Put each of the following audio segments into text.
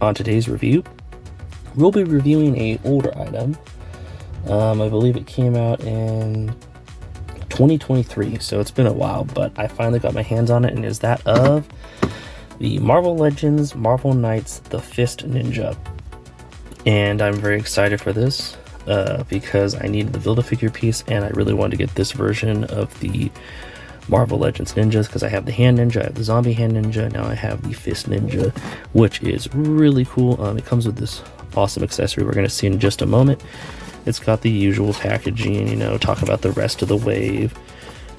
On today's review, we'll be reviewing a older item. I believe it came out in 2023, so it's been a while, but I finally got my hands on it, and is that of the Marvel Legends Marvel Knights The Fist Ninja. And I'm very excited for this because I needed the Build-A-Figure piece, and I really wanted to get this version of the Marvel Legends Ninjas because I have the Hand Ninja, I have the Zombie Hand Ninja, now I have the Fist Ninja, which is really cool. It comes with this awesome accessory we're going to see in just a moment. It's got the usual packaging, you know, talk about the rest of the wave,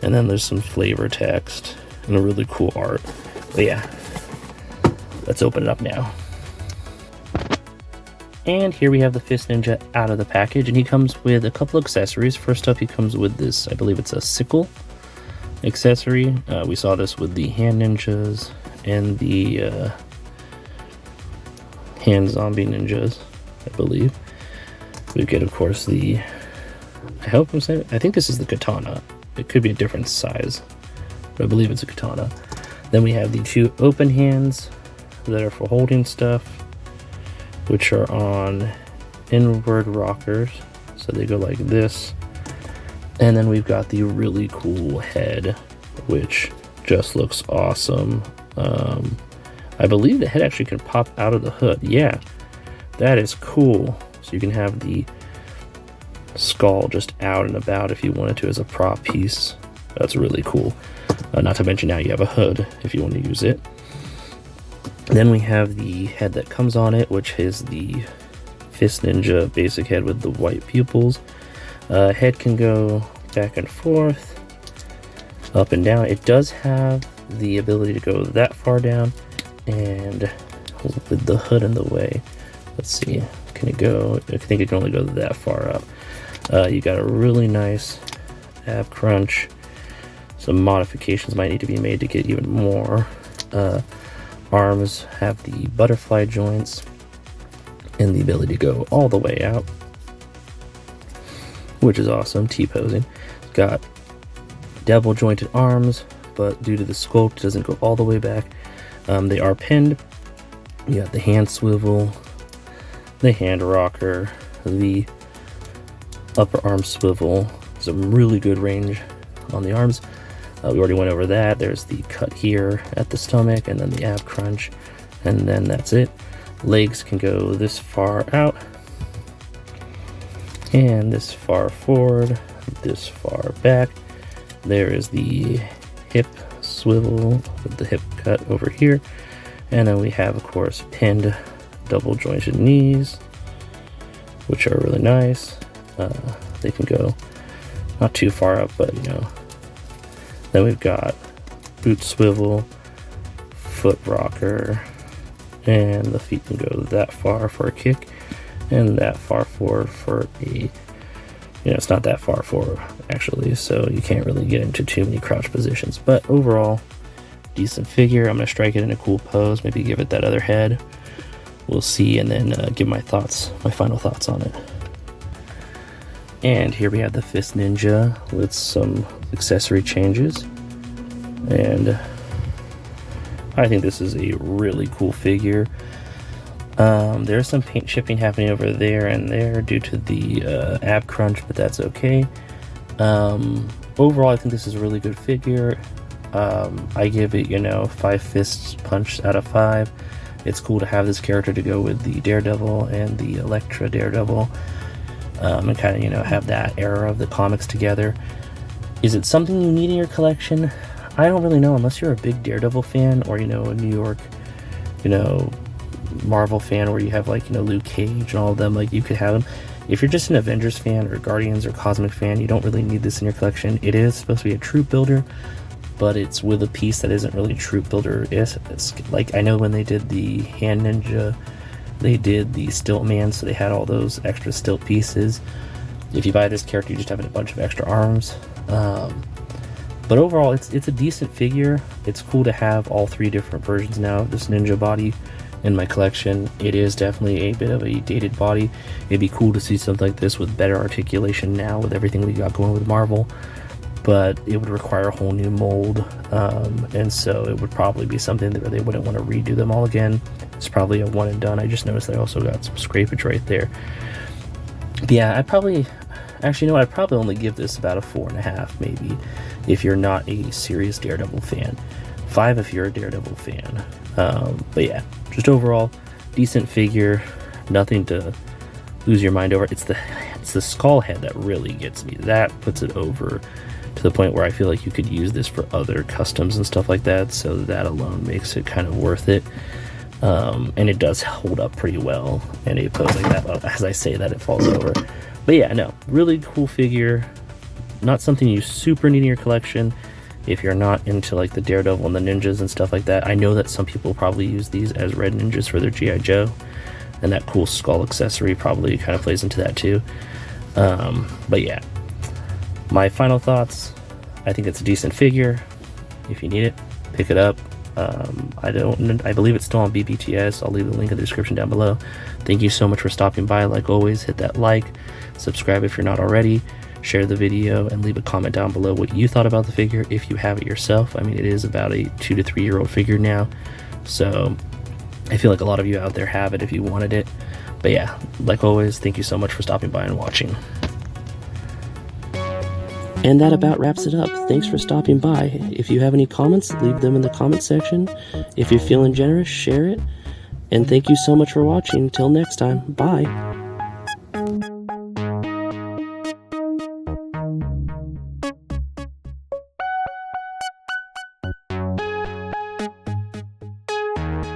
and then there's some flavor text and a really cool art. But yeah, let's open it up now. And here we have the Fist Ninja out of the package, and he comes with a couple of accessories. First up, he comes with this, I believe it's a sickle accessory. We saw this with the Hand Ninjas and the Hand Zombie Ninjas, I believe. We get, of course, the, I hope I'm saying, I think this is the katana. It could be a different size, but I believe it's a katana. Then we have the two open hands that are for holding stuff, which are on inward rockers, so they go like this. And then we've got the really cool head, which just looks awesome. I believe the head actually can pop out of the hood. Yeah, that is cool. So you can have the skull just out and about if you wanted to as a prop piece. That's really cool. Not to mention now you have a hood if you want to use it. Then we have the head that comes on it, which is the Fist Ninja basic head with the white pupils. Head can go back and forth, up and down. It does have the ability to go that far down, and with the hood in the way, let's see, can it go? I think it can only go that far up. You got a really nice ab crunch. Some modifications might need to be made to get even more. Arms have the butterfly joints and the ability to go all the way out, which is awesome. T-posing. Got double jointed arms, but due to the sculpt, it doesn't go all the way back. They are pinned. You got the hand swivel, the hand rocker, the upper arm swivel. Some really good range on the arms. We already went over that. There's the cut here at the stomach, and then the ab crunch, and then that's it. Legs can go this far out, and this far forward, this far back. There is the hip swivel with the hip cut over here, and then we have, of course, pinned double jointed knees, which are really nice. They can go not too far up, but you know. Then we've got boot swivel, foot rocker, and the feet can go that far for a kick, and that far forward for a, you know, it's not that far forward actually, so you can't really get into too many crouch positions. But overall, decent figure. I'm gonna strike it in a cool pose, maybe give it that other head. We'll see, and then give my thoughts, my final thoughts on it. And here we have the Fist Ninja with some accessory changes, and I think this is a really cool figure. There's some paint chipping happening over there and there due to the ab crunch, but that's okay. Overall, I think this is a really good figure. I give it, you know, 5 fists punched out of 5. It's cool to have this character to go with the Daredevil and the Elektra Daredevil. And kind of, you know, have that era of the comics together. Is it something you need in your collection? I don't really know, unless you're a big Daredevil fan, or, you know, a New York, you know, Marvel fan where you have, like, you know, Luke Cage and all of them. Like, you could have them. If you're just an Avengers fan or Guardians or Cosmic fan, you don't really need this in your collection. It is supposed to be a troop builder, but it's with a piece that isn't really a troop builder. It's like, I know when they did the Hand Ninja, they did the Stilt Man, so they had all those extra stilt pieces. If you buy this character, you just have a bunch of extra arms. But overall, it's a decent figure. It's cool to have all 3 different versions now of this ninja body in my collection. It is definitely a bit of a dated body. It'd be cool to see something like this with better articulation now with everything we got going with Marvel. but it would require a whole new mold, and so it would probably be something that they wouldn't want to redo them all again. It's probably a one and done. I just noticed they also got some scrapage right there. But yeah, I'd probably only give this about a 4.5 maybe, if you're not a serious Daredevil fan. 5 if you're a Daredevil fan. But yeah, just overall, decent figure, nothing to lose your mind over. It's the skull head that really gets me. That puts it over to the point where I feel like you could use this for other customs and stuff like that, so that alone makes it kind of worth it. And it does hold up pretty well in a pose like that. Well, as I say that, it falls over. But yeah, no, really cool figure. Not something you super need in your collection if you're not into like the Daredevil and the ninjas and stuff like that. I know that some people probably use these as red ninjas for their G.I. Joe, and that cool skull accessory probably kind of plays into that too. But yeah, my final thoughts, I think it's a decent figure. If you need it, pick it up. I believe it's still on BBTS. I'll leave the link in the description down below. Thank you so much for stopping by. Like always, hit that like, subscribe if you're not already, share the video, and leave a comment down below what you thought about the figure if you have it yourself. I mean, it is about a 2 to 3 year old figure now, so I feel like a lot of you out there have it if you wanted it. But yeah, like always, thank you so much for stopping by and watching. And that about wraps it up. Thanks for stopping by. If you have any comments, leave them in the comment section. If you're feeling generous, share it. And thank you so much for watching. Till next time, bye.